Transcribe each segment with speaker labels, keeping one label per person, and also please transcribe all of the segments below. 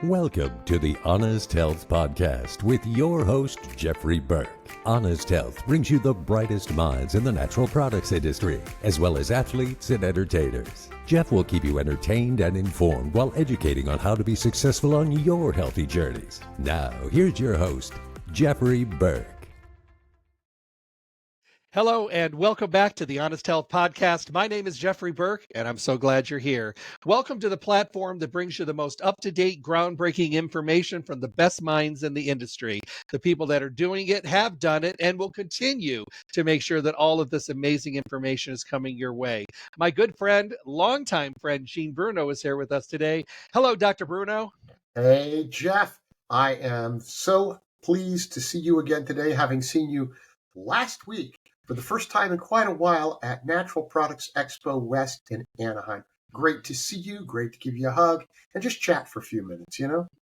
Speaker 1: Welcome to the Honest Health Podcast with your host, Jeffrey Burke. Honest Health brings you the brightest minds in the natural products industry, as well as athletes and entertainers. Jeff will keep you entertained and informed while educating on how to be successful on your healthy journeys. Now, here's your host, Jeffrey Burke.
Speaker 2: Hello and welcome back to the Honest Health Podcast. My name is Jeffrey Burke and I'm so glad you're here. Welcome to the platform that brings you the most up-to-date, groundbreaking information from the best minds in the industry. The people that are doing it, have done it, and will continue to make sure that all of this amazing information is coming your way. My good friend, longtime friend, Bruno is here with us today. Hello, Dr. Bruno.
Speaker 3: Hey, Jeff. I am so pleased to see you again today, having seen you last week for the first time in quite a while at Natural Products Expo West in Anaheim. Great to see you, great to give you a hug, and just chat for a few minutes,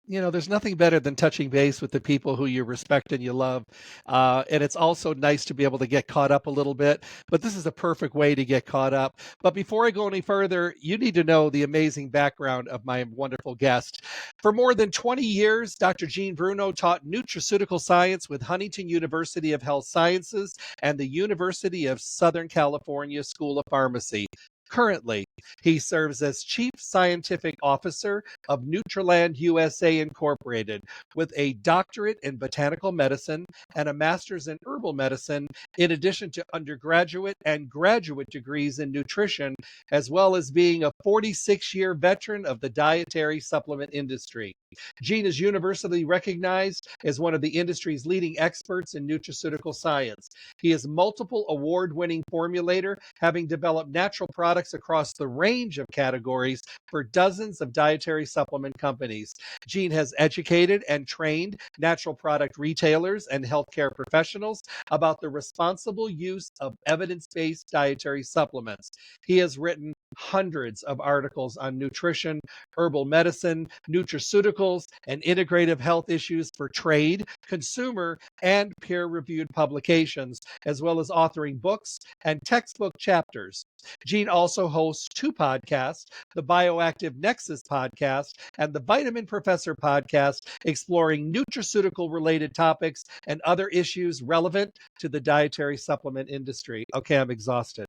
Speaker 2: There's nothing better than touching base with the people who you respect and you love. And it's also nice to be able to get caught up a little bit. But this is a perfect way to get caught up. But before I go any further, you need to know the amazing background of my wonderful guest. For more than 20 years, Dr. Bruno taught Nutraceutical Science with Huntington University of Health Sciences and the University of Southern California School of Pharmacy. Currently, he serves as Chief Scientific Officer of Nutraland USA Incorporated with a doctorate in botanical medicine and a master's in herbal medicine, in addition to undergraduate and graduate degrees in nutrition, as well as being a 46-year veteran of the dietary supplement industry. Gene is universally recognized as one of the industry's leading experts in nutraceutical science. He is multiple award-winning formulator, having developed natural products across the range of categories for dozens of dietary supplement companies. Gene has educated and trained natural product retailers and healthcare professionals about the responsible use of evidence-based dietary supplements. He has written hundreds of articles on nutrition, herbal medicine, nutraceuticals, and integrative health issues for trade, consumer, and peer-reviewed publications, as well as authoring books and textbook chapters. Gene also hosts two podcasts, the Bioactive Nexus Podcast and the Vitamin Professor Podcast, exploring nutraceutical-related topics and other issues relevant to the dietary supplement industry. Okay, I'm exhausted.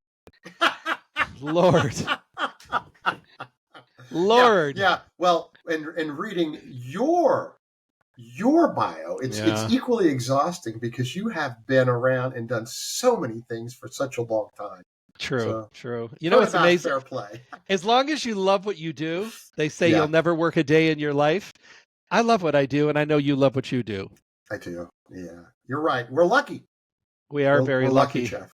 Speaker 2: Lord.
Speaker 3: Yeah. Well, and reading your bio, it's equally exhausting because you have been around and done so many things for such a long time.
Speaker 2: True. You know what's amazing?
Speaker 3: Fair play.
Speaker 2: As long as you love what you do, they say you'll never work a day in your life. I love what I do, and I know you love what you do.
Speaker 3: I do. Yeah, you're right. We're lucky.
Speaker 2: We're very lucky.
Speaker 3: Jeff.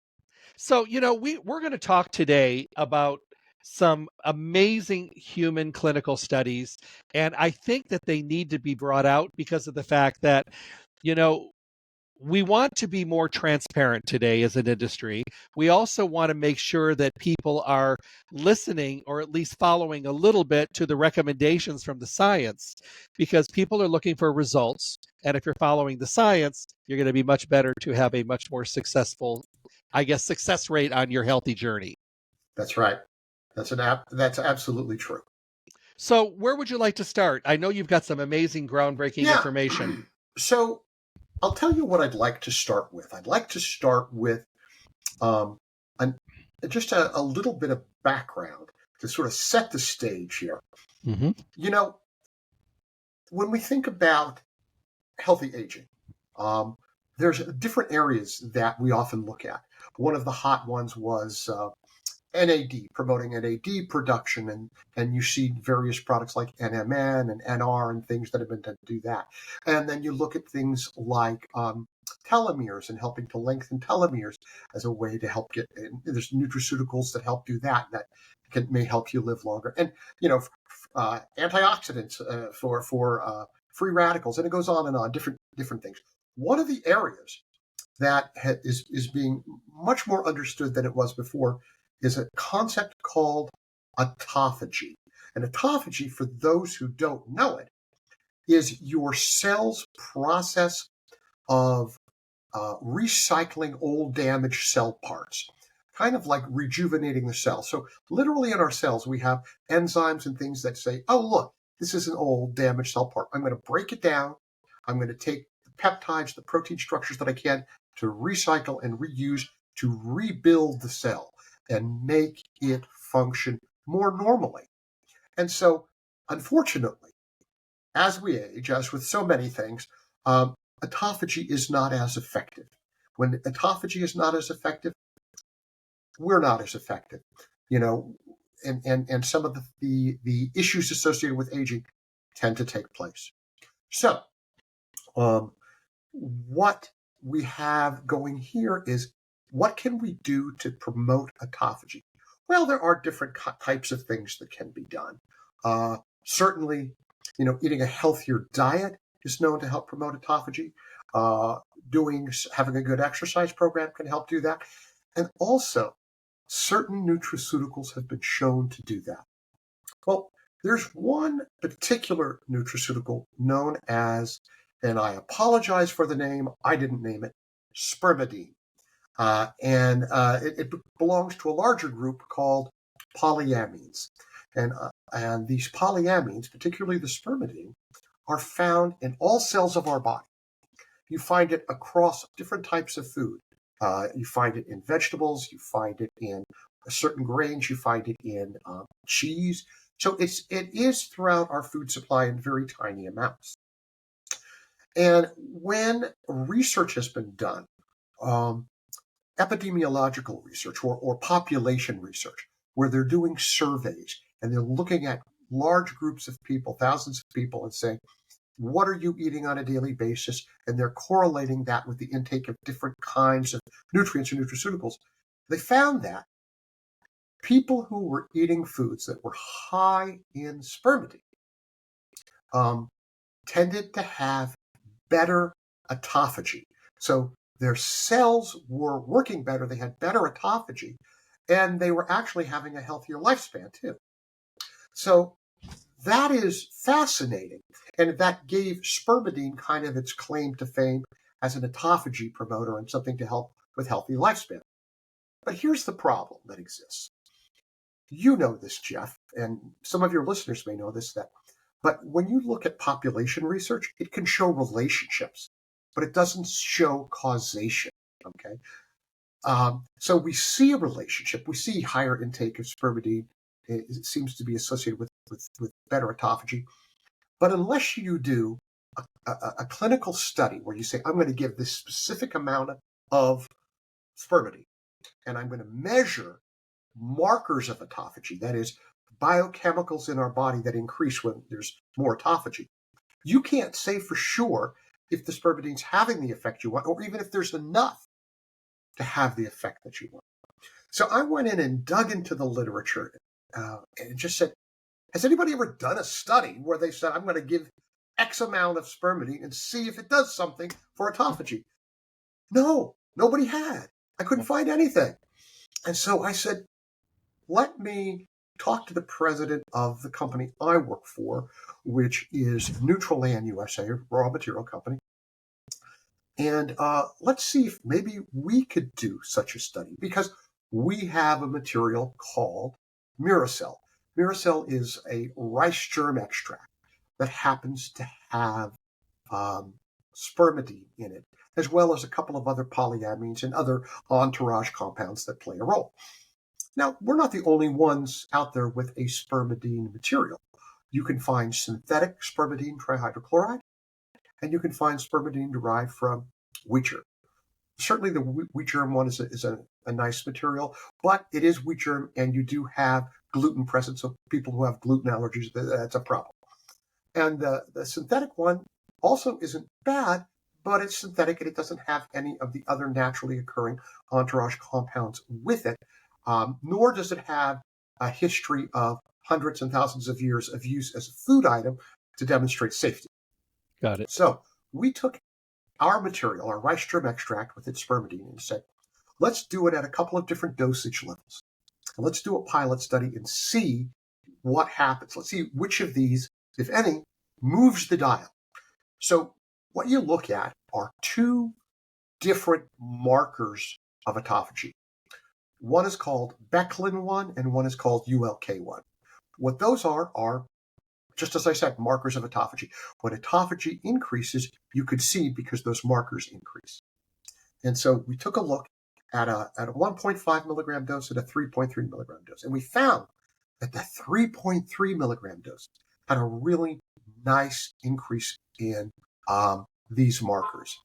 Speaker 2: So, we're going to talk today about some amazing human clinical studies, and I think that they need to be brought out because of the fact that, we want to be more transparent today as an industry. We also want to make sure that people are listening or at least following a little bit to the recommendations from the science, because people are looking for results. And if you're following the science, you're going to be much better to have a much more successful, success rate on your healthy journey.
Speaker 3: That's right. That's absolutely true.
Speaker 2: So where would you like to start? I know you've got some amazing groundbreaking information.
Speaker 3: So I'll tell you what I'd like to start with. I'd like to start with just a little bit of background to sort of set the stage here.
Speaker 2: Mm-hmm.
Speaker 3: When we think about healthy aging, there's different areas that we often look at. One of the hot ones was NAD, promoting NAD production, and you see various products like NMN and NR and things that have been done to do that. And then you look at things like telomeres and helping to lengthen telomeres as a way to help get in. There's nutraceuticals that help do that may help you live longer. And, antioxidants for free radicals, and it goes on and on, different things. One of the areas that is being much more understood than it was before is a concept called autophagy. And autophagy, for those who don't know it, is your cell's process of recycling old damaged cell parts, kind of like rejuvenating the cell. So literally in our cells, we have enzymes and things that say, oh, look, this is an old damaged cell part. I'm going to break it down. I'm going to take the peptides, the protein structures that I can to recycle and reuse to rebuild the cell and make it function more normally. And so, unfortunately, as we age, as with so many things, autophagy is not as effective. When autophagy is not as effective, we're not as effective, and some of the issues associated with aging tend to take place. So, what we have going here is, what can we do to promote autophagy? Well, there are different types of things that can be done. Certainly, eating a healthier diet is known to help promote autophagy. Having a good exercise program can help do that. And also, certain nutraceuticals have been shown to do that. Well, there's one particular nutraceutical known as, and I apologize for the name, I didn't name it, spermidine. It belongs to a larger group called polyamines. And these polyamines, particularly the spermidine, are found in all cells of our body. You find it across different types of food. You find it in vegetables, you find it in certain grains, you find it in cheese. So it is throughout our food supply in very tiny amounts. And when research has been done, epidemiological research or population research, where they're doing surveys and they're looking at large groups of people, thousands of people, and saying, what are you eating on a daily basis? And they're correlating that with the intake of different kinds of nutrients or nutraceuticals. They found that people who were eating foods that were high in spermidine tended to have better autophagy. So their cells were working better, they had better autophagy, and they were actually having a healthier lifespan too. So that is fascinating, and that gave spermidine kind of its claim to fame as an autophagy promoter and something to help with healthy lifespan. But here's the problem that exists. You know this, Jeff, and some of your listeners may know this, but when you look at population research, it can show relationships, but it doesn't show causation, okay? So we see a relationship. We see higher intake of spermidine. It seems to be associated with better autophagy. But unless you do a clinical study where you say, I'm going to give this specific amount of spermidine, and I'm going to measure markers of autophagy, that is, biochemicals in our body that increase when there's more autophagy, you can't say for sure if the spermidine's having the effect you want, or even if there's enough to have the effect that you want. So I went in and dug into the literature and just said, has anybody ever done a study where they said, I'm going to give X amount of spermidine and see if it does something for autophagy? No, nobody had. I couldn't find anything. And so I said, let me talk to the president of the company I work for, which is Nutraland USA, a raw material company. And let's see if maybe we could do such a study, because we have a material called Miricell. Miricell is a rice germ extract that happens to have spermidine in it, as well as a couple of other polyamines and other entourage compounds that play a role. Now, we're not the only ones out there with a spermidine material. You can find synthetic spermidine trihydrochloride, and you can find spermidine derived from wheat germ. Certainly the wheat germ one is a nice material, but it is wheat germ, and you do have gluten present, so people who have gluten allergies, that's a problem. And the synthetic one also isn't bad, but it's synthetic and it doesn't have any of the other naturally occurring entourage compounds with it, nor does it have a history of hundreds and thousands of years of use as a food item to demonstrate safety.
Speaker 2: Got it.
Speaker 3: So we took our material, our rice germ extract with its spermidine, and said, let's do it at a couple of different dosage levels. And let's do a pilot study and see what happens. Let's see which of these, if any, moves the dial. So what you look at are two different markers of autophagy. One is called Becklin 1 and one is called ULK1. What those are just as I said, markers of autophagy. When autophagy increases, you could see because those markers increase. And so we took a look at a 1.5 milligram dose and a 3.3 milligram dose. And we found that the 3.3 milligram dose had a really nice increase in these markers.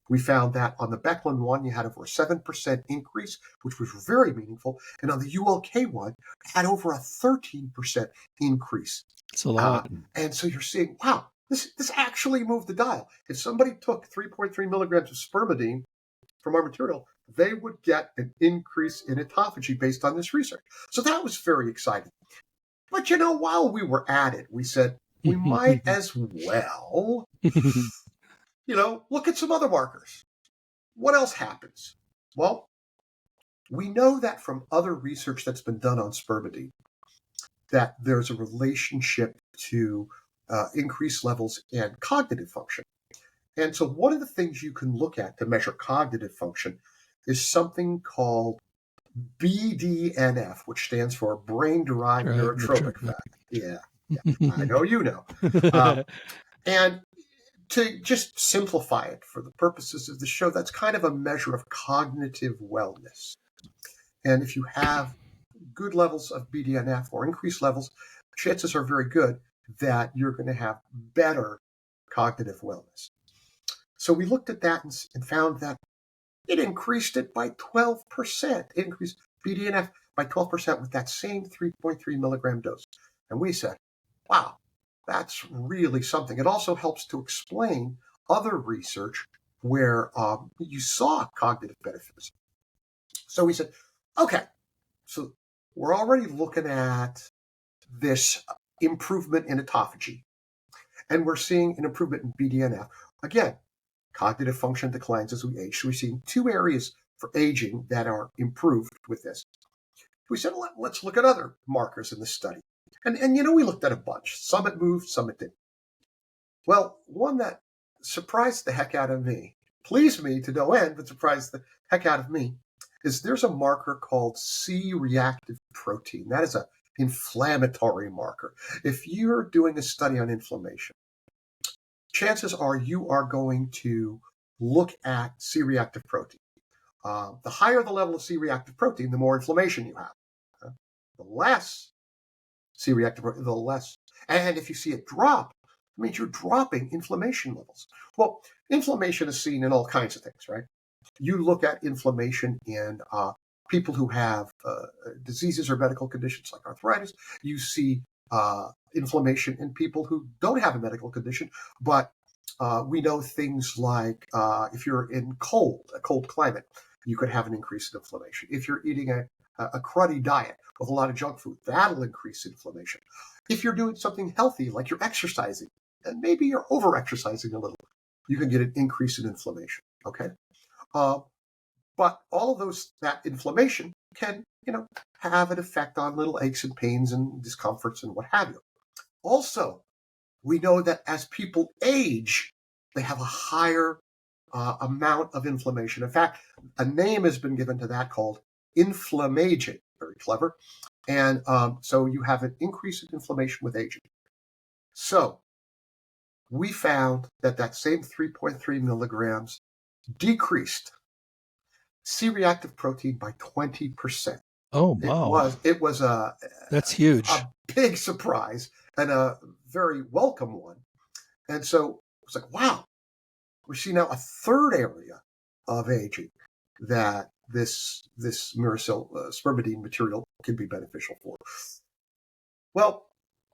Speaker 3: We found that on the Becklin one, you had over a 7% increase, which was very meaningful. And on the ULK one, had over a 13% increase.
Speaker 2: It's a lot.
Speaker 3: And so you're seeing, wow, this actually moved the dial. If somebody took 3.3 milligrams of spermidine from our material, they would get an increase in autophagy based on this research. So that was very exciting. But, while we were at it, we said, we might as well, look at some other markers. What else happens? Well, we know that from other research that's been done on spermidine, that there's a relationship to increased levels in cognitive function. And so one of the things you can look at to measure cognitive function is something called BDNF, which stands for brain-derived neurotropic factor. Yeah, I know you know. And to just simplify it for the purposes of the show, that's kind of a measure of cognitive wellness. And if you have good levels of BDNF or increased levels, chances are very good that you're going to have better cognitive wellness. So we looked at that and found that it increased it by 12%. It increased BDNF by 12% with that same 3.3 milligram dose. And we said, wow, that's really something. It also helps to explain other research where you saw cognitive benefits. So we said, okay, so we're already looking at this improvement in autophagy, and we're seeing an improvement in BDNF. Again, cognitive function declines as we age. So we're seeing two areas for aging that are improved with this. We said, let's look at other markers in the study. And we looked at a bunch. Some it moved, some it didn't. Well, one that surprised the heck out of me, pleased me to no end, but surprised the heck out of me, is there's a marker called C-reactive protein. That is an inflammatory marker. If you're doing a study on inflammation, chances are you are going to look at C-reactive protein. The higher the level of C-reactive protein, the more inflammation you have. The less C-reactive protein, the less. And if you see it drop, it means you're dropping inflammation levels. Well, inflammation is seen in all kinds of things, right? You look at inflammation in people who have diseases or medical conditions like arthritis. You see inflammation in people who don't have a medical condition, but we know things like if you're in a cold climate, you could have an increase in inflammation. If you're eating a cruddy diet with a lot of junk food, that'll increase inflammation. If you're doing something healthy, like you're exercising, and maybe you're over-exercising a little, you can get an increase in inflammation, okay? But all of that inflammation can, have an effect on little aches and pains and discomforts and what have you. Also, we know that as people age, they have a higher amount of inflammation. In fact, a name has been given to that called inflammaging. Very clever. And so you have an increase in inflammation with aging. So we found that same 3.3 milligrams decreased C-reactive protein by 20%.
Speaker 2: Oh, wow.
Speaker 3: It was
Speaker 2: that's huge.
Speaker 3: A big surprise and a very welcome one. And so it's like, wow, we see now a third area of aging that this Miricell spermidine material can be beneficial for. Well,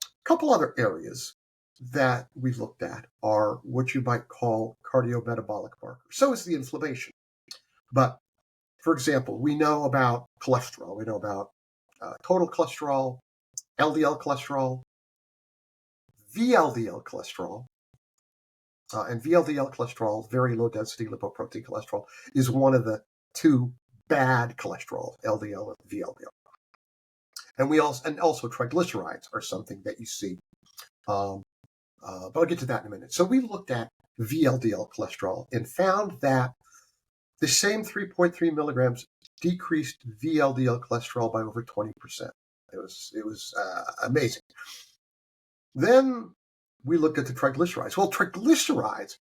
Speaker 3: a couple other areas that we've looked at are what you might call cardiometabolic markers. So is the inflammation. But for example, we know about cholesterol. We know about total cholesterol, LDL cholesterol, VLDL cholesterol. And VLDL cholesterol, very low density lipoprotein cholesterol, is one of the two bad cholesterol, LDL and VLDL. And also triglycerides are something that you see. But I'll get to that in a minute. So we looked at VLDL cholesterol and found that the same 3.3 milligrams decreased VLDL cholesterol by over 20%. It was amazing. Then we looked at the triglycerides. Well, triglycerides,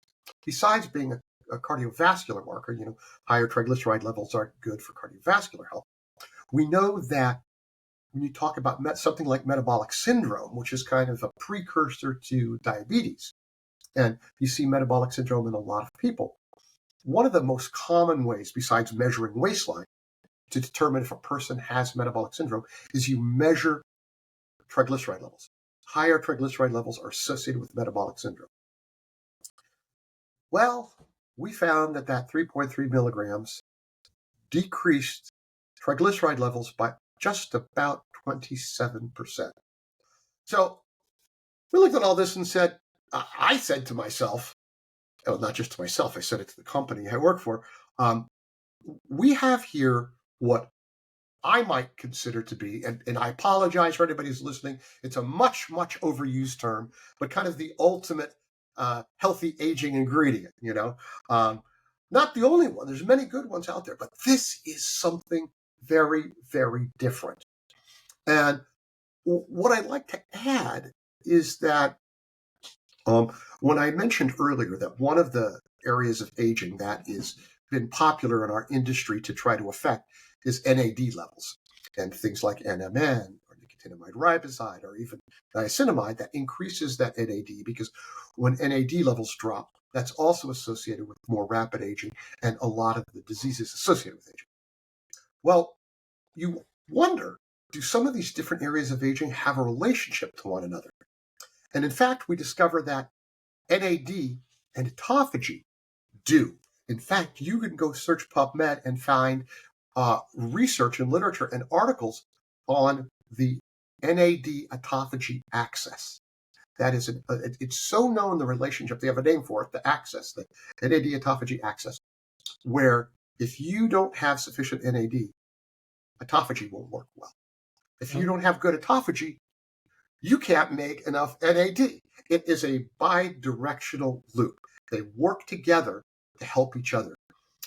Speaker 3: besides being a cardiovascular marker, higher triglyceride levels are good for cardiovascular health. We know that when you talk about something like metabolic syndrome, which is kind of a precursor to diabetes, and you see metabolic syndrome in a lot of people, one of the most common ways, besides measuring waistline, to determine if a person has metabolic syndrome is you measure triglyceride levels. Higher triglyceride levels are associated with metabolic syndrome. Well, we found that 3.3 milligrams decreased triglyceride levels by just about 27%. So we looked at all this and said, I said to myself, well, not just to myself, I said it to the company I work for, we have here what I might consider to be, and I apologize for anybody who's listening, it's a much, much overused term, but kind of the ultimate healthy aging ingredient, Not the only one. There's many good ones out there, but this is something very, very different. And what I'd like to add is that when I mentioned earlier that one of the areas of aging that has been popular in our industry to try to affect is NAD levels, and things like NMN or nicotinamide riboside or even niacinamide that increases that NAD, because when NAD levels drop, that's also associated with more rapid aging and a lot of the diseases associated with aging. Well, you wonder, do some of these different areas of aging have a relationship to one another? And in fact, we discover that NAD and autophagy do. In fact, you can go search PubMed and find research and literature and articles on the NAD autophagy axis. That is, it's so known, the relationship, they have a name for it, the axis, the NAD autophagy axis, where if you don't have sufficient NAD, autophagy won't work well. If you don't have good autophagy, you can't make enough NAD. It is a bi-directional loop. They work together to help each other.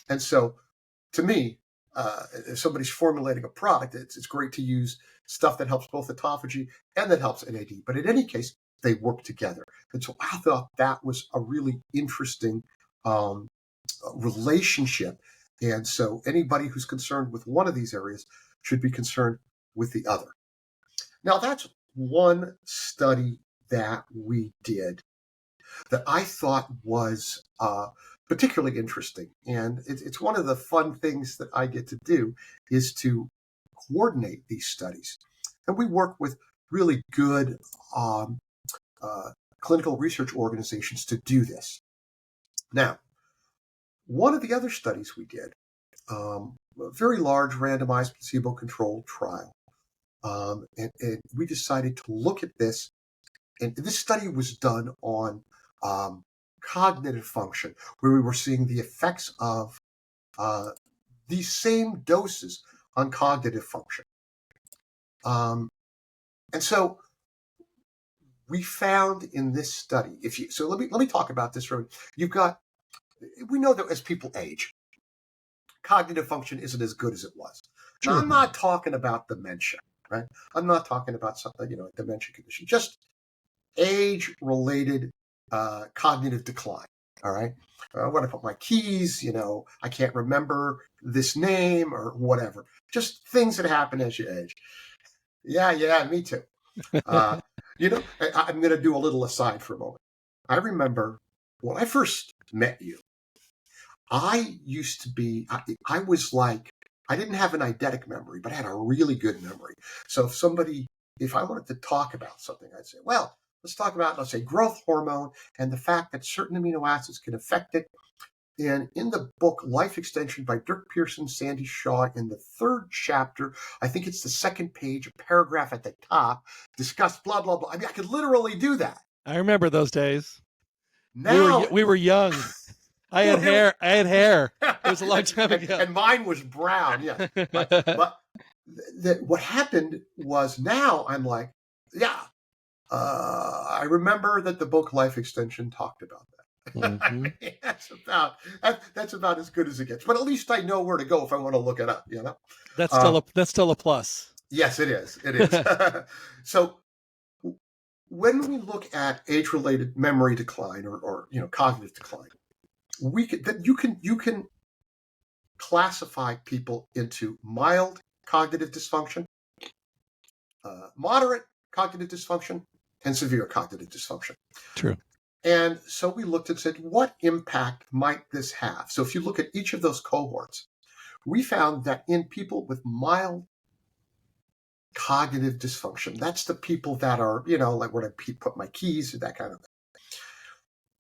Speaker 3: And so, to me, if somebody's formulating a product, it's great to use stuff that helps both autophagy and that helps NAD. But in any case, they work together. And so I thought that was a really interesting relationship. And so anybody who's concerned with one of these areas should be concerned with the other. Now, that's one study that we did that I thought was particularly interesting. And it's one of the fun things that I get to do is to coordinate these studies. And we work with really good clinical research organizations to do this. Now, one of the other studies we did, a very large randomized placebo-controlled trial, and we decided to look at this. And this study was done on cognitive function, where we were seeing the effects of these same doses on cognitive function. And so we found in this study, so let me talk about this. We know that as people age, cognitive function isn't as good as it was.
Speaker 2: Sure.
Speaker 3: Now, I'm not talking about dementia, right? I'm not talking about something, a dementia condition, just age-related cognitive decline. All right. When I put my keys, I can't remember this name or whatever. Just things that happen as you age. Yeah, me too. I'm going to do a little aside for a moment. I remember when I first met you, I used to be, I was like, I didn't have an eidetic memory, but I had a really good memory. So if I wanted to talk about something, I'd say, well, let's talk about, let's say, growth hormone and the fact that certain amino acids can affect it. And in the book Life Extension by Dirk Pearson, Sandy Shaw, in the 3rd chapter, I think it's the 2nd page, a paragraph at the top, discuss blah, blah, blah. I mean, I could literally do that.
Speaker 2: I remember those days.
Speaker 3: Now
Speaker 2: we were young. I had hair. It was a long time ago.
Speaker 3: And mine was brown, yes. But what happened was now I'm like, yeah, I remember that the book Life Extension talked about that.
Speaker 2: Mm-hmm.
Speaker 3: That's about as good as it gets. But at least I know where to go if I want to look it up,
Speaker 2: That's still a plus.
Speaker 3: Yes, it is. It is. So when we look at age-related memory decline or cognitive decline, you can classify people into mild cognitive dysfunction, moderate cognitive dysfunction, and severe cognitive dysfunction.
Speaker 2: True.
Speaker 3: And so we looked and said, what impact might this have? So if you look at each of those cohorts, we found that in people with mild cognitive dysfunction, that's the people that are, like where I put my keys, that kind of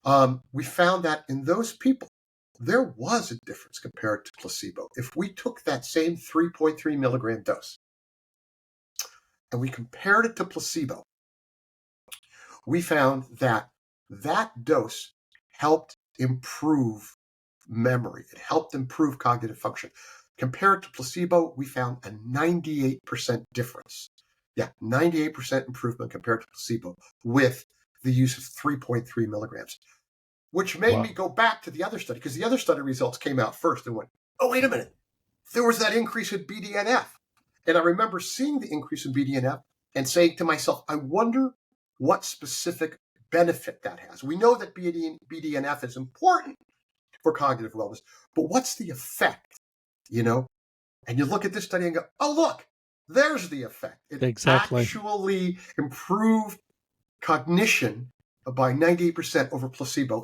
Speaker 3: thing. We found that in those people, there was a difference compared to placebo. If we took that same 3.3 milligram dose and we compared it to placebo, we found that that dose helped improve memory. It helped improve cognitive function. Compared to placebo, we found a 98% difference. Yeah, 98% improvement compared to placebo with the use of 3.3 milligrams, which made me go back to the other study, because the other study results came out first and went, oh, wait a minute. There was that increase in BDNF. And I remember seeing the increase in BDNF and saying to myself, I wonder what specific benefit that has. We know that BDNF is important for cognitive wellness, but what's the effect, And you look at this study and go, oh, look, there's the effect. It actually improved cognition by 98% over placebo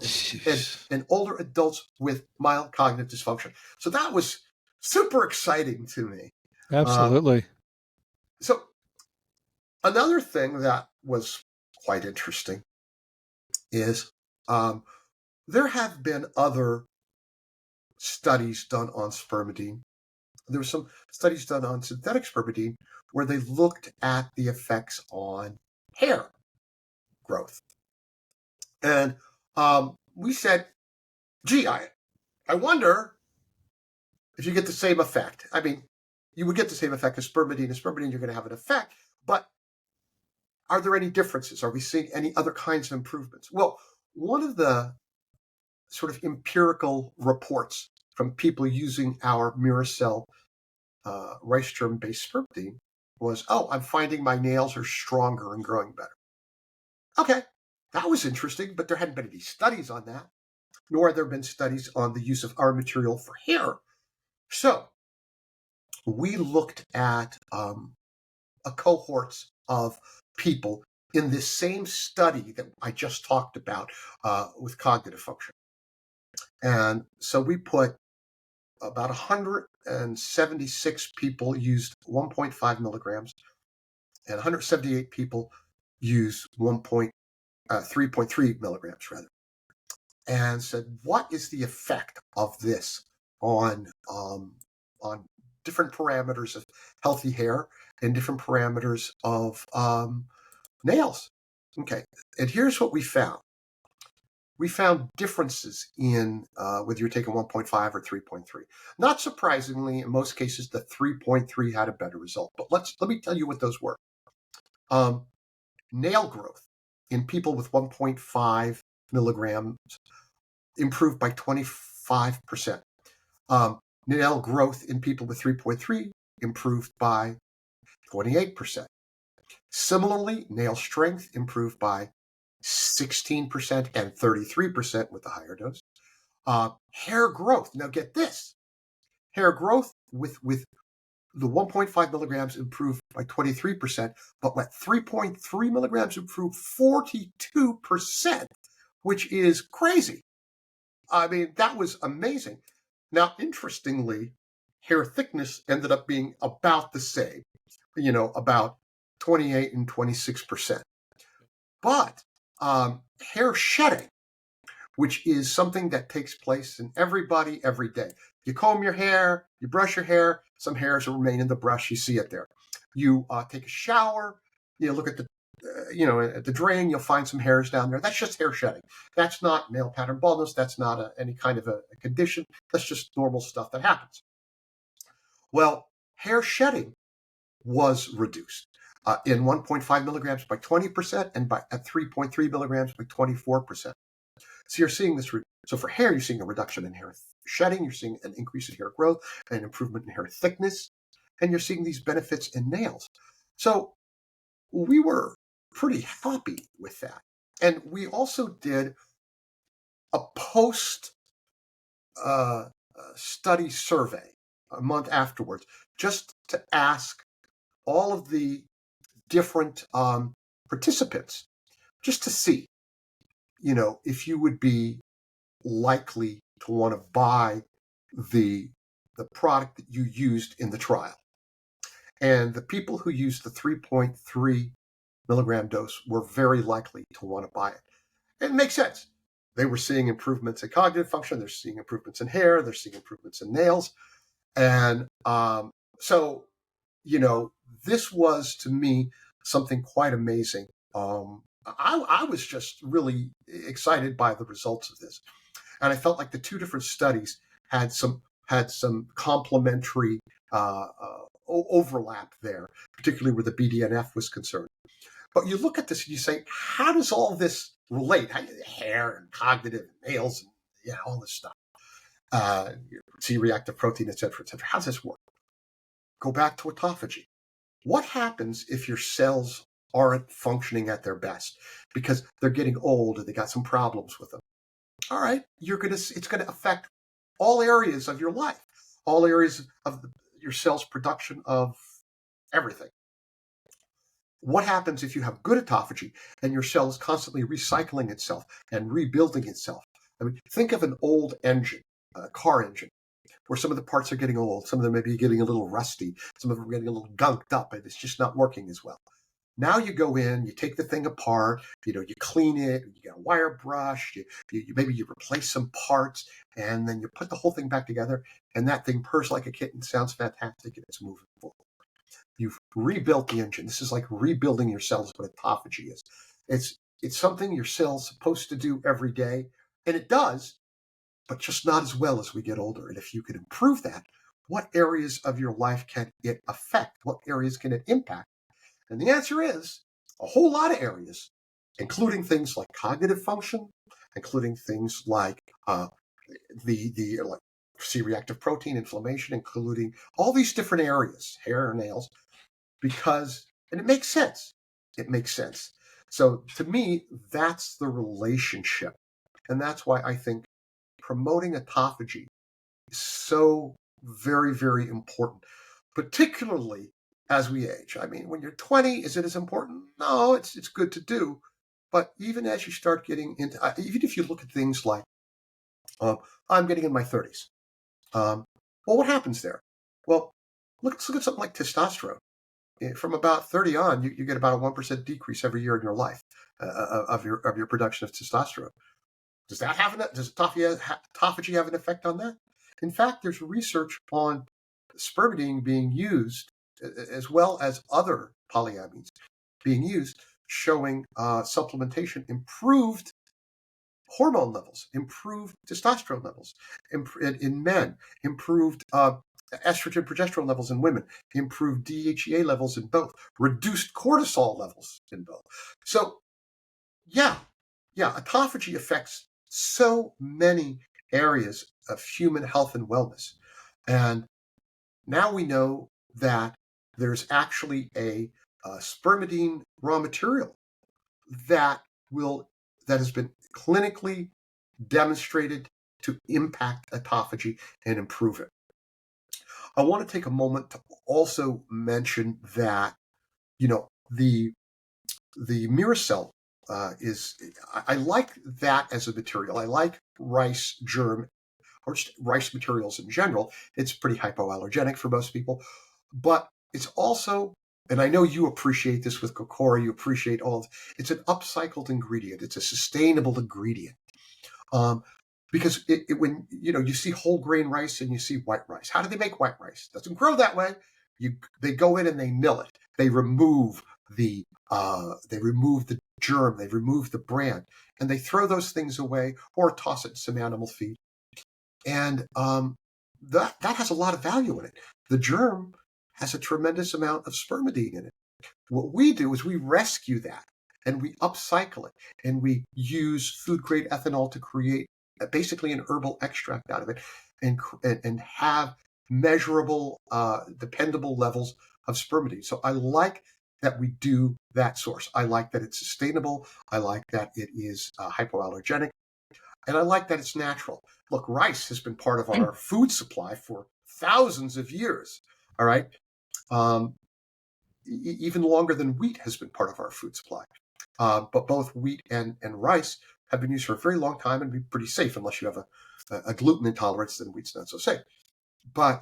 Speaker 3: in older adults with mild cognitive dysfunction. So that was super exciting to me.
Speaker 2: Absolutely.
Speaker 3: So another thing that was quite interesting is there have been other studies done on spermidine. There were some studies done on synthetic spermidine where they looked at the effects on hair growth. And we said, gee, I wonder if you get the same effect. I mean, you would get the same effect as spermidine. As spermidine, you're going to have an effect. But are there any differences? Are we seeing any other kinds of improvements? Well, one of the sort of empirical reports from people using our Miricell rice germ-based spermidine was, I'm finding my nails are stronger and growing better. Okay, that was interesting, but there hadn't been any studies on that, nor have there been studies on the use of our material for hair. So we looked at a cohorts of people in this same study that I just talked about with cognitive function. And so we put about 176 people used 1.5 milligrams, and 178 people used 3.3 milligrams, rather. And said, what is the effect of this on different parameters of healthy hair and different parameters of nails? Okay, and here's what we found. We found differences in whether you're taking 1.5 or 3.3. Not surprisingly, in most cases, the 3.3 had a better result. But let me tell you what those were. Nail growth in people with 1.5 milligrams improved by 25%. Nail growth in people with 3.3 improved by 28%. Similarly, nail strength improved by 16% and 33% with the higher dose. Hair growth. Now get this. Hair growth with the 1.5 milligrams improved by 23%, but at 3.3 milligrams improved 42%, which is crazy. I mean, that was amazing. Now, interestingly, hair thickness ended up being about the same, about 28 and 26%. But hair shedding, which is something that takes place in everybody every day. You comb your hair, you brush your hair, some hairs will remain in the brush, you see it there. You take a shower, you look at the at the drain, you'll find some hairs down there. That's just hair shedding. That's not male pattern baldness. That's not any kind of a condition. That's just normal stuff that happens. Well, hair shedding was reduced in 1.5 milligrams by 20% and at 3.3 milligrams by 24%. So you're seeing this. So for hair, you're seeing a reduction in hair shedding. You're seeing an increase in hair growth, an improvement in hair thickness, and you're seeing these benefits in nails. So we were pretty happy with that. And we also did a post study survey a month afterwards, just to ask all of the different participants, just to see, if you would be likely to want to buy the product that you used in the trial. And the people who used the 3.3 milligram dose were very likely to want to buy it. And it makes sense. They were seeing improvements in cognitive function. They're seeing improvements in hair. They're seeing improvements in nails. And so, this was, to me, something quite amazing. I was just really excited by the results of this. And I felt like the two different studies had some complementary overlap there, particularly where the BDNF was concerned. But you look at this and you say, how does all this relate? Hair and cognitive and nails and all this stuff, C-reactive protein, et cetera, et cetera. How does this work? Go back to autophagy. What happens if your cells aren't functioning at their best because they're getting old and they got some problems with them? All right, it's going to affect all areas of your life, all areas of your cell's production of everything. What happens if you have good autophagy and your cell is constantly recycling itself and rebuilding itself? I mean, think of an old engine, a car engine, where some of the parts are getting old, some of them may be getting a little rusty, some of them are getting a little gunked up, and it's just not working as well. Now you go in, you take the thing apart, you clean it, you get a wire brush, maybe you replace some parts, and then you put the whole thing back together, and that thing purrs like a kitten, sounds fantastic, and it's moving forward. You've rebuilt the engine. This is like rebuilding your cells, what autophagy is. It's something your cell's supposed to do every day, and it does, but just not as well as we get older. And if you can improve that, what areas of your life can it affect? What areas can it impact? And the answer is a whole lot of areas, including things like cognitive function, including things like the C-reactive protein, inflammation, including all these different areas, hair and nails, and it makes sense. It makes sense. So to me, that's the relationship. And that's why I think promoting autophagy is so very, very important, particularly as we age. I mean, when you're 20, is it as important? No, it's good to do. But even as you start getting into, even if you look at things like, I'm getting in my 30s. Well, what happens there? Well, let's look at something like testosterone. From about 30 on, you get about a 1% decrease every year in your life of your production of testosterone. Does autophagy have an effect on that? In fact, there's research on spermidine being used, as well as other polyamines being used, showing supplementation improved hormone levels, improved testosterone levels in men, improved estrogen progesterone levels in women, improved DHEA levels in both, reduced cortisol levels in both. So yeah, autophagy affects so many areas of human health and wellness. And now we know that there's actually a spermidine raw material that has been clinically demonstrated to impact autophagy and improve it. I want to take a moment to also mention that, the Miricell I like that as a material. I like rice germ, or just rice materials in general. It's pretty hypoallergenic for most people, but it's also, and I know you appreciate this with Kokora, you appreciate it's an upcycled ingredient. It's a sustainable ingredient. Because when you see whole grain rice and you see white rice, how do they make white rice? It doesn't grow that way. They go in and they mill it. They remove the germ, they remove the bran, and they throw those things away or toss it in some animal feed. And that has a lot of value in it. The germ has a tremendous amount of spermidine in it. What we do is we rescue that and we upcycle it, and we use food-grade ethanol to create basically an herbal extract out of it, and have measurable, dependable levels of spermidine. So I like that we do that source. I like that it's sustainable. I like that it is hypoallergenic. And I like that it's natural. Look, rice has been part of our food supply for thousands of years. All right. Even longer than wheat has been part of our food supply. But both wheat and rice have been used for a very long time and be pretty safe unless you have a gluten intolerance, then wheat's not so safe. But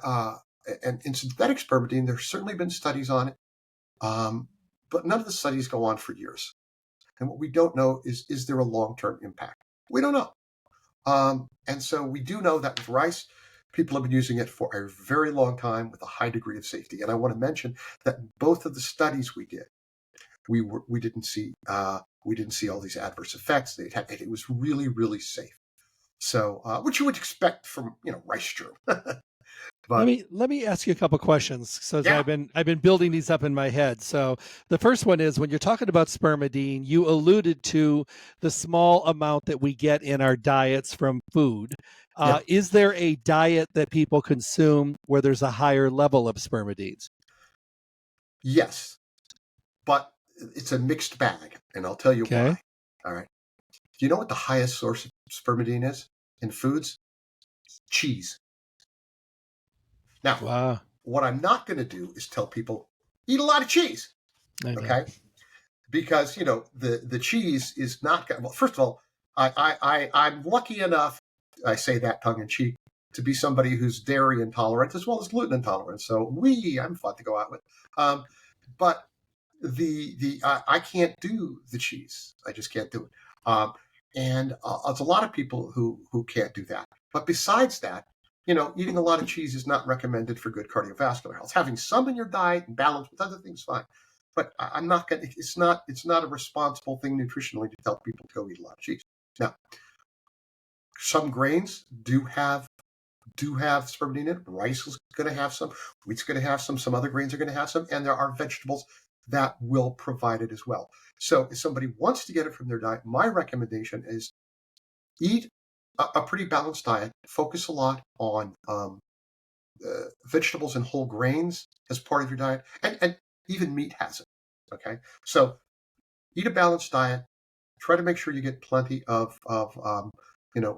Speaker 3: and in synthetic spermidine, there's certainly been studies on it, but none of the studies go on for years. And what we don't know is there a long-term impact? We don't know. And so we do know that with rice, people have been using it for a very long time with a high degree of safety. And I want to mention that both of the studies we did, we didn't see all these adverse effects. It was really, really safe. So, which you would expect from rice germ. But
Speaker 2: Let me ask you a couple questions. So
Speaker 3: yeah,
Speaker 2: I've been building these up in my head. So the first one is, when you're talking about spermidine, you alluded to the small amount that we get in our diets from food.
Speaker 3: yeah,
Speaker 2: Is there a diet that people consume where there's a higher level of spermidines?
Speaker 3: yes, but it's a mixed bag, and I'll tell you
Speaker 2: Okay.
Speaker 3: why. All right. Do you know what the highest source of spermidine is in foods? Cheese. Now,
Speaker 2: Wow.
Speaker 3: what I'm not going to do is tell people eat a lot of cheese,
Speaker 2: I know.
Speaker 3: okay? Because the cheese is not going. Well, first of all, I'm lucky enough. I say that tongue in cheek, to be somebody who's dairy intolerant as well as gluten intolerant. So I'm fun to go out with. But I can't do the cheese. I just can't do it. And there's a lot of people who can't do that. But besides that, eating a lot of cheese is not recommended for good cardiovascular health. Having some in your diet and balance with other things, fine. But I'm not going. It's not a responsible thing nutritionally to tell people to go eat a lot of cheese. Now, some grains do have spermidine in it. Rice is going to have some. Wheat's going to have some. Some other grains are going to have some, and there are vegetables that will provide it as well. So, if somebody wants to get it from their diet, my recommendation is eat a pretty balanced diet. Focus a lot on vegetables and whole grains as part of your diet, and even meat has it. Okay, so eat a balanced diet. Try to make sure you get plenty of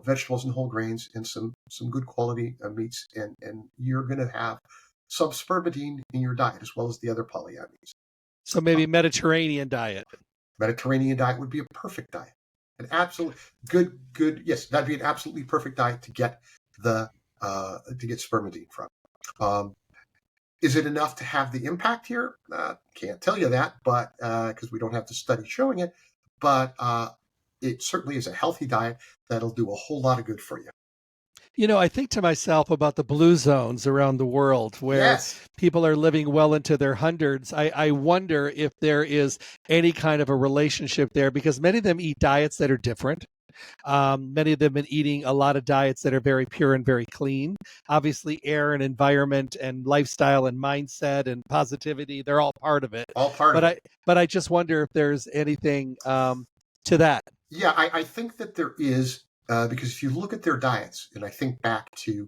Speaker 3: vegetables and whole grains and some good quality meats, and you're going to have some spermidine in your diet as well as the other polyamines.
Speaker 2: So maybe Mediterranean diet.
Speaker 3: Mediterranean diet would be a perfect diet. An absolute good. Yes, that'd be an absolutely perfect diet to get spermidine from. Is it enough to have the impact here? Can't tell you that, but because we don't have the study showing it. But it certainly is a healthy diet that'll do a whole lot of good for you.
Speaker 2: I think to myself about the blue zones around the world where
Speaker 3: Yes.
Speaker 2: people are living well into their hundreds. I wonder if there is any kind of a relationship there, because many of them eat diets that are different. Many of them have been eating a lot of diets that are very pure and very clean. Obviously, air and environment and lifestyle and mindset and positivity, they're all part of it.
Speaker 3: All part of it.
Speaker 2: But I just wonder if there's anything to that.
Speaker 3: Yeah, I think that there is, because if you look at their diets, and I think back to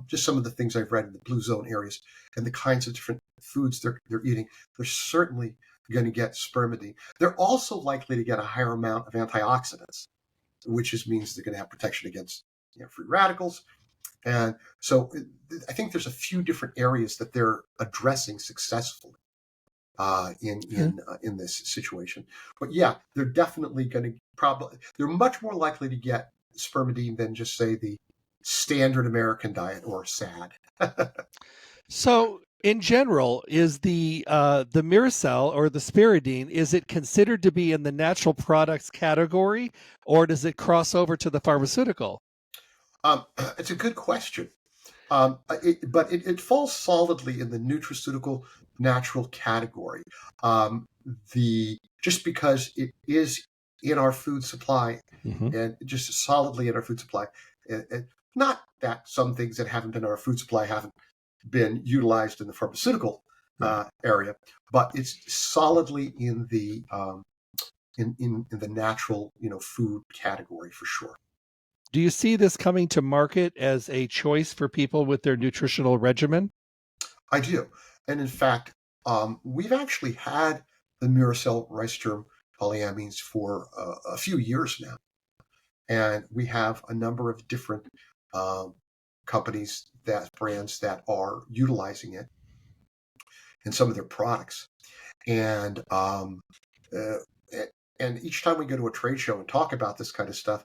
Speaker 3: just some of the things I've read in the blue zone areas and the kinds of different foods they're eating, they're certainly going to get spermidine. They're also likely to get a higher amount of antioxidants, which means they're going to have protection against free radicals. And so I think there's a few different areas that they're addressing successfully in this situation. But yeah, they're definitely going to they're much more likely to get spermidine than just say the standard American diet or SAD.
Speaker 2: So in general, is the Miricell or the Spiridine, is it considered to be in the natural products category, or does it cross over to the pharmaceutical?
Speaker 3: It's a good question. But it falls solidly in the nutraceutical natural category. Just because it is in our food supply, and just solidly in our food supply, not that some things that haven't been in our food supply haven't been utilized in the pharmaceutical area, but it's solidly in the in the natural food category for sure.
Speaker 2: Do you see this coming to market as a choice for people with their nutritional regimen?
Speaker 3: I do. And in fact, we've actually had the Miricell rice germ polyamines for a few years now. And we have a number of different companies, brands that are utilizing it in some of their products. And each time we go to a trade show and talk about this kind of stuff,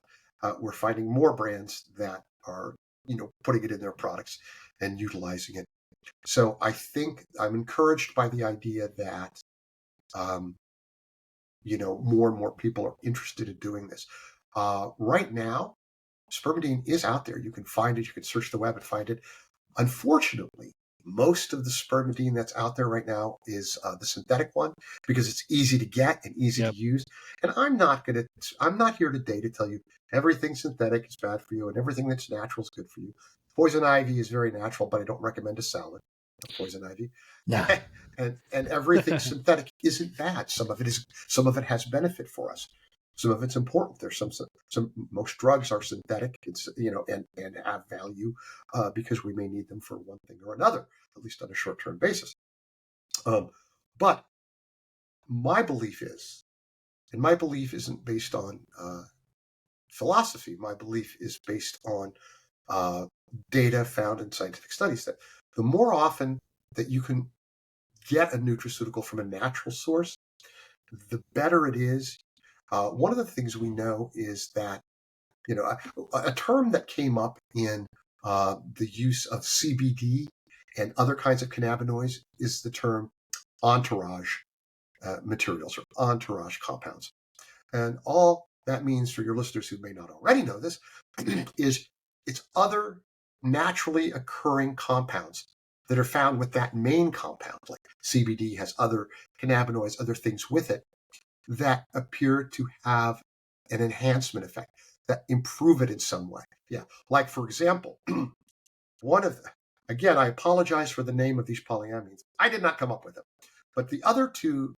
Speaker 3: we're finding more brands that are, putting it in their products and utilizing it. So I think I'm encouraged by the idea that, more and more people are interested in doing this. Right now, spermidine is out there. You can find it. You can search the web and find it. Unfortunately, most of the spermidine that's out there right now is the synthetic one, because it's easy to get and easy to use. And I'm not here today to tell you everything synthetic is bad for you and everything that's natural is good for you. Poison ivy is very natural, but I don't recommend a salad of poison ivy.
Speaker 2: No.
Speaker 3: and everything synthetic isn't bad. Some of it has benefit for us. Some of it's important. There's most drugs are synthetic. It's and have value because we may need them for one thing or another, at least on a short-term basis. But my belief is, and my belief isn't based on philosophy. My belief is based on data found in scientific studies, that the more often that you can get a nutraceutical from a natural source, the better it is. One of the things we know is that, a term that came up in the use of CBD and other kinds of cannabinoids is the term entourage materials or entourage compounds. And all that means, for your listeners who may not already know this, is it's other naturally occurring compounds that are found with that main compound. Like CBD has other cannabinoids, other things with it that appear to have an enhancement effect, that improve it in some way. Yeah. Like, for example, again, I apologize for the name of these polyamines. I did not come up with them. But the other two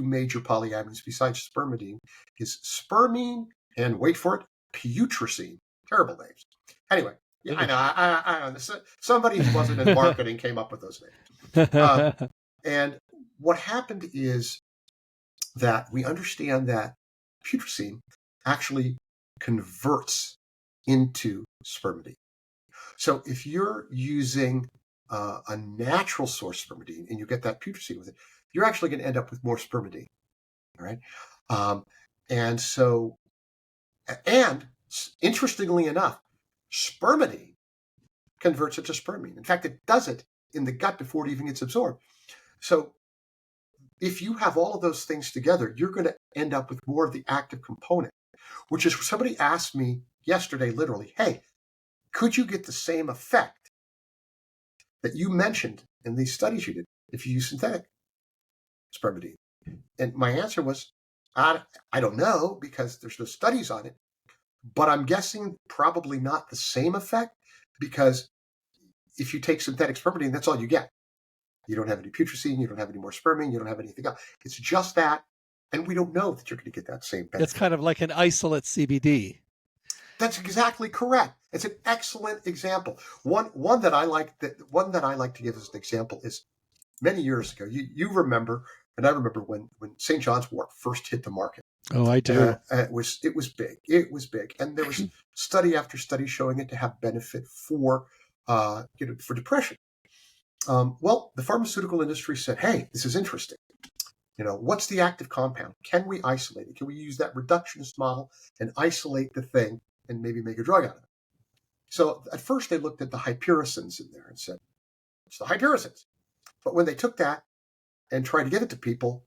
Speaker 3: major polyamines besides spermidine is spermine and, wait for it, putrescine. Terrible names. Anyway, yeah, I know. Somebody who wasn't in marketing came up with those names. And what happened is that we understand that putrescine actually converts into spermidine. So if you're using a natural source spermidine and you get that putrescine with it, you're actually going to end up with more spermidine. All right. And interestingly enough, spermidine converts it to spermine. In fact, it does it in the gut before it even gets absorbed. So if you have all of those things together, you're going to end up with more of the active component, which is, somebody asked me yesterday, literally, hey, could you get the same effect that you mentioned in these studies you did if you use synthetic spermidine? And my answer was, I don't know, because there's no studies on it, but I'm guessing probably not the same effect, because if you take synthetic spermidine, that's all you get. You don't have any putrescine, you don't have any more spermine, you don't have anything else. It's just that, and we don't know that you're going to get that same benefit.
Speaker 2: It's kind of like an isolate CBD.
Speaker 3: That's exactly correct. It's an excellent example. One that I like to give as an example is, many years ago, you remember, and I remember when St. John's wort first hit the market.
Speaker 2: Oh, I do.
Speaker 3: It was big. It was big, and there was study after study showing it to have benefit for depression. Well, the pharmaceutical industry said, hey, this is interesting. What's the active compound? Can we isolate it? Can we use that reductionist model and isolate the thing and maybe make a drug out of it? So at first they looked at the hypericins in there and said, it's the hypericins. But when they took that and tried to give it to people,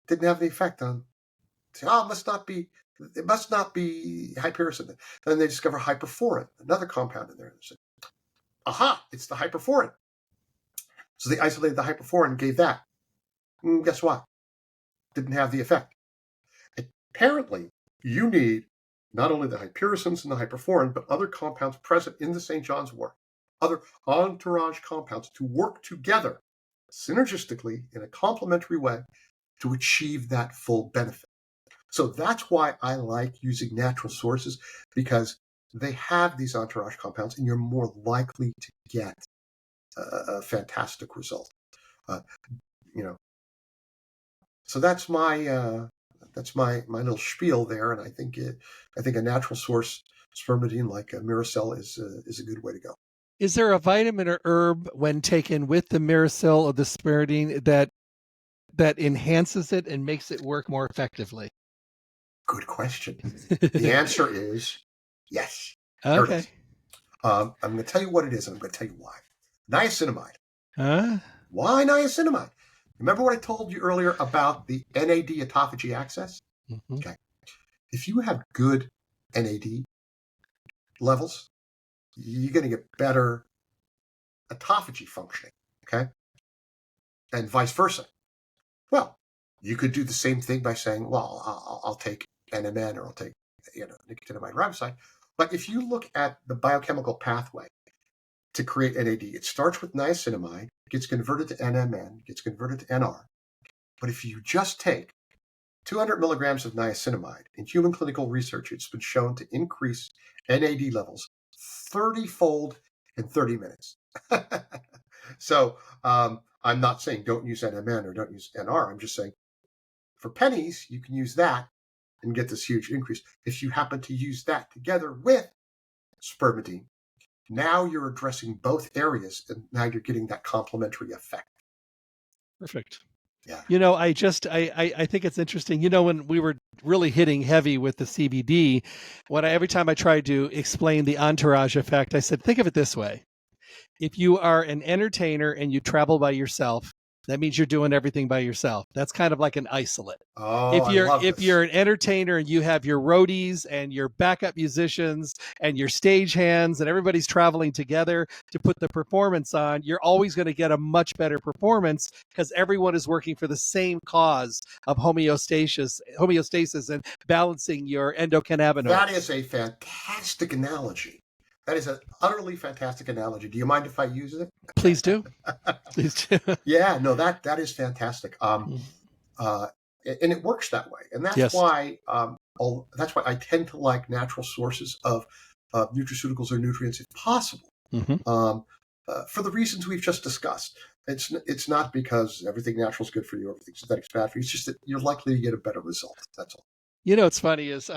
Speaker 3: it didn't have the effect on. Say, it must not be hypericin. Then they discover hyperforin, another compound in there. They said, aha, it's the hyperforin. So they isolated the hyperforin and gave that. And guess what? Didn't have the effect. Apparently, you need not only the hypericins and the hyperforin, but other compounds present in the St. John's wort, other entourage compounds, to work together synergistically in a complementary way to achieve that full benefit. So that's why I like using natural sources, because they have these entourage compounds and you're more likely to get a fantastic result. So that's my little spiel there, and I think a natural source spermidine like Miricell is a good way to go.
Speaker 2: Is there a vitamin or herb when taken with the Miricell or the spermidine that enhances it and makes it work more effectively?
Speaker 3: Good question. The answer is yes. There it
Speaker 2: Okay.
Speaker 3: is. I'm going to tell you what it is, and I'm going to tell you why. Niacinamide. Why niacinamide? Remember what I told you earlier about the NAD autophagy access?
Speaker 2: Mm-hmm.
Speaker 3: Okay. If you have good NAD levels, you're going to get better autophagy functioning, okay? And vice versa. Well, you could do the same thing by saying, well, I'll take NMN or I'll take nicotinamide riboside. But if you look at the biochemical pathway to create NAD, it starts with niacinamide, gets converted to NMN, gets converted to NR. But if you just take 200 milligrams of niacinamide, in human clinical research, it's been shown to increase NAD levels 30-fold in 30 minutes. So I'm not saying don't use NMN or don't use NR. I'm just saying for pennies, you can use that and get this huge increase. If you happen to use that together with spermidine, now you're addressing both areas, and now you're getting that complementary effect.
Speaker 2: Perfect.
Speaker 3: Yeah.
Speaker 2: I think it's interesting. When we were really hitting heavy with the CBD, every time I tried to explain the entourage effect, I said, think of it this way. If you are an entertainer and you travel by yourself, that means you're doing everything by yourself. That's kind of like an isolate.
Speaker 3: Oh,
Speaker 2: if you're an entertainer and you have your roadies and your backup musicians and your stage hands and everybody's traveling together to put the performance on, you're always going to get a much better performance because everyone is working for the same cause of homeostasis and balancing your endocannabinoids.
Speaker 3: That is a fantastic analogy. That is an utterly fantastic analogy. Do you mind if I use it?
Speaker 2: Please do. Please do.
Speaker 3: Yeah, no, that is fantastic. And it works that way, and that's
Speaker 2: Yes.
Speaker 3: why I tend to like natural sources of nutraceuticals or nutrients if possible.
Speaker 2: Mm-hmm.
Speaker 3: For the reasons we've just discussed. It's not because everything natural is good for you, everything synthetic is bad for you. It's just that you're likely to get a better result. That's all.
Speaker 2: What's funny is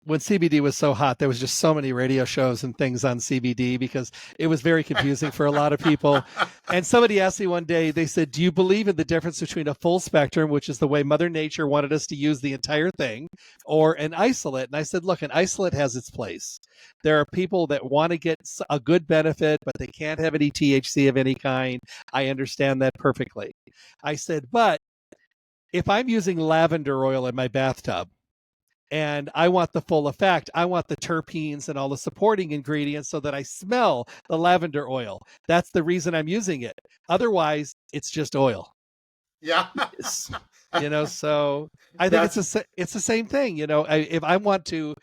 Speaker 2: when CBD was so hot, there was just so many radio shows and things on CBD because it was very confusing for a lot of people. And somebody asked me one day, they said, do you believe in the difference between a full spectrum, which is the way Mother Nature wanted us to use the entire thing, or an isolate? And I said, look, an isolate has its place. There are people that want to get a good benefit, but they can't have any THC of any kind. I understand that perfectly. I said, but if I'm using lavender oil in my bathtub, and I want the full effect, I want the terpenes and all the supporting ingredients so that I smell the lavender oil. That's the reason I'm using it. Otherwise, it's just oil.
Speaker 3: Yeah.
Speaker 2: So I think it's the same thing. If I want to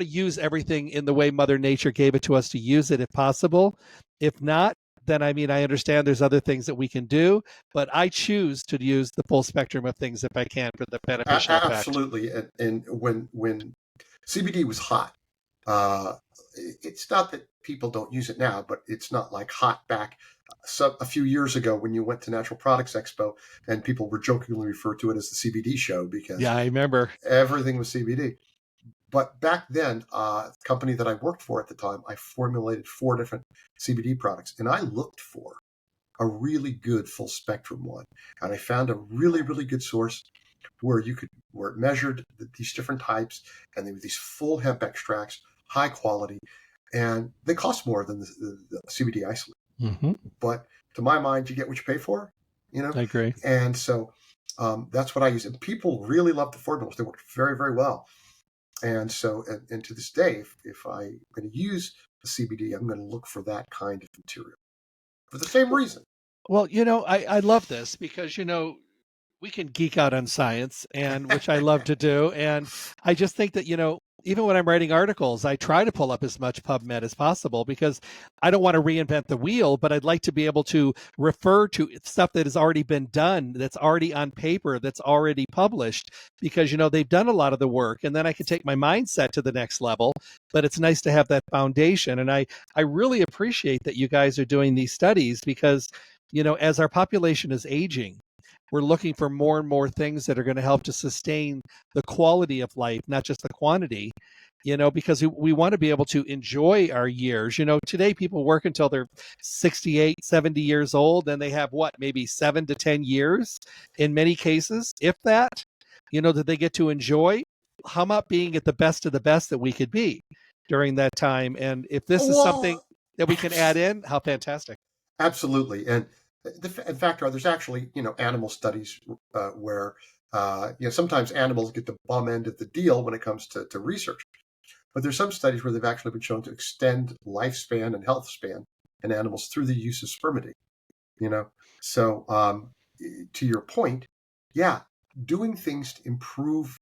Speaker 2: use everything in the way Mother Nature gave it to us to use it if possible. If not, then I understand there's other things that we can do, but I choose to use the full spectrum of things if I can for the beneficial effect.
Speaker 3: Absolutely. And when CBD was hot, it's not that people don't use it now, but it's not like hot back a few years ago when you went to Natural Products Expo and people were jokingly referred to it as the CBD show because
Speaker 2: I remember
Speaker 3: everything was CBD. But back then, the company that I worked for at the time, I formulated 4 different CBD products, and I looked for a really good full spectrum one. And I found a really, really good source where it measured these different types, and they were these full hemp extracts, high quality, and they cost more than the CBD isolate.
Speaker 2: Mm-hmm.
Speaker 3: But to my mind, you get what you pay for,
Speaker 2: I agree.
Speaker 3: And so that's what I use. And people really love the formulas. They work very, very well. And so, and to this day, if I'm going to use the CBD, I'm going to look for that kind of material for the same reason.
Speaker 2: Well, I love this because, we can geek out on science, and which I love to do. And I just think that, even when I'm writing articles, I try to pull up as much PubMed as possible because I don't want to reinvent the wheel, but I'd like to be able to refer to stuff that has already been done, that's already on paper, that's already published, because, they've done a lot of the work, and then I can take my mindset to the next level. But it's nice to have that foundation. And I really appreciate that you guys are doing these studies because, as our population is aging, we're looking for more and more things that are going to help to sustain the quality of life, not just the quantity, because we want to be able to enjoy our years. Today people work until they're 68, 70 years old, and they have maybe 7 to 10 years in many cases, if that, that they get to enjoy. How about being at the best of the best that we could be during that time? And if this is something that we can add in, how fantastic.
Speaker 3: Absolutely. And in fact, there's actually, animal studies where, sometimes animals get the bum end of the deal when it comes to research. But there's some studies where they've actually been shown to extend lifespan and health span in animals through the use of spermidine, So to your point, doing things to improve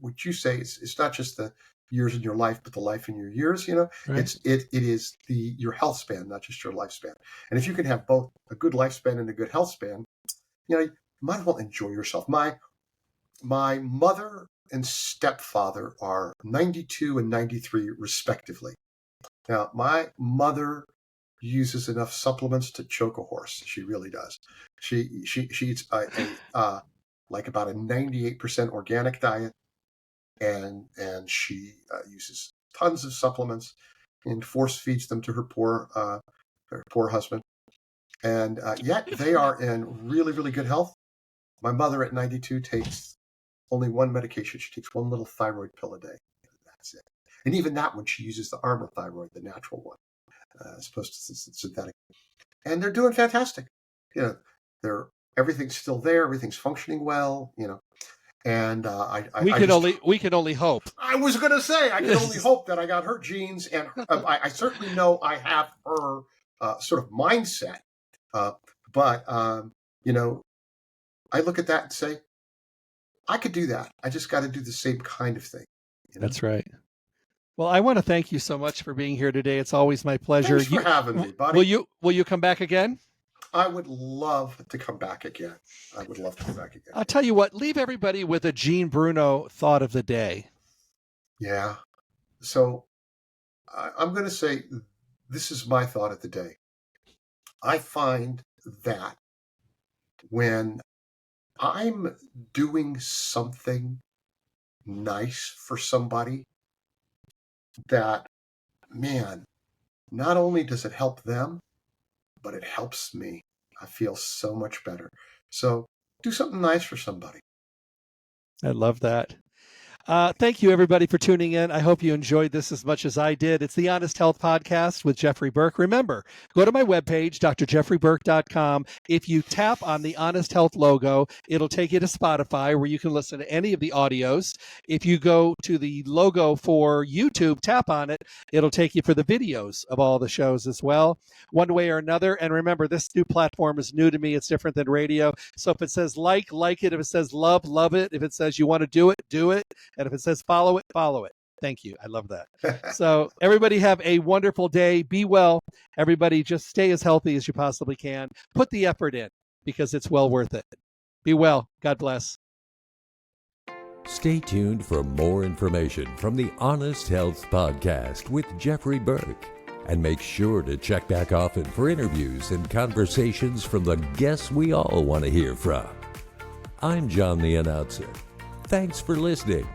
Speaker 3: what you say, it's not just the years in your life, but the life in your years,
Speaker 2: Right.
Speaker 3: it is your health span, not just your lifespan. And if you can have both a good lifespan and a good health span, you might as well enjoy yourself. My mother and stepfather are 92 and 93 respectively. Now, my mother uses enough supplements to choke a horse. She really does. She eats like about a 98% organic diet, and she uses tons of supplements and force feeds them to her poor husband. And yet they are in really, really good health. My mother at 92 takes only one medication. She takes one little thyroid pill a day. That's it. And even that one, she uses the Armour thyroid, the natural one, as opposed to synthetic. And they're doing fantastic. Everything's still there. Everything's functioning well. And
Speaker 2: we can only hope.
Speaker 3: I was going to say I can only hope that I got her genes, and I certainly know I have her sort of mindset. But I look at that and say, I could do that. I just got to do the same kind of thing.
Speaker 2: That's right. Well, I want to thank you so much for being here today. It's always my pleasure.
Speaker 3: Thanks for having me, buddy.
Speaker 2: Will you come back again?
Speaker 3: I would love to come back again.
Speaker 2: I'll tell you what, leave everybody with a Gene Bruno thought of the day.
Speaker 3: Yeah. So I'm going to say this is my thought of the day. I find that when I'm doing something nice for somebody, that, man, not only does it help them, but it helps me. I feel so much better. So do something nice for somebody.
Speaker 2: I love that. Thank you, everybody, for tuning in. I hope you enjoyed this as much as I did. It's the Honest Health Podcast with Jeffrey Burke. Remember, go to my webpage, drjeffreyburke.com. If you tap on the Honest Health logo, it'll take you to Spotify, where you can listen to any of the audios. If you go to the logo for YouTube, tap on it, it'll take you for the videos of all the shows as well, one way or another. And remember, this new platform is new to me. It's different than radio. So if it says like it. If it says love it. If it says you want to do it. And if it says follow it. Thank you. I love that. So everybody have a wonderful day. Be well. Everybody just stay as healthy as you possibly can. Put the effort in, because it's well worth it. Be well. God bless.
Speaker 1: Stay tuned for more information from the Honest Health Podcast with Jeffrey Burke. And make sure to check back often for interviews and conversations from the guests we all want to hear from. I'm John the Announcer. Thanks for listening.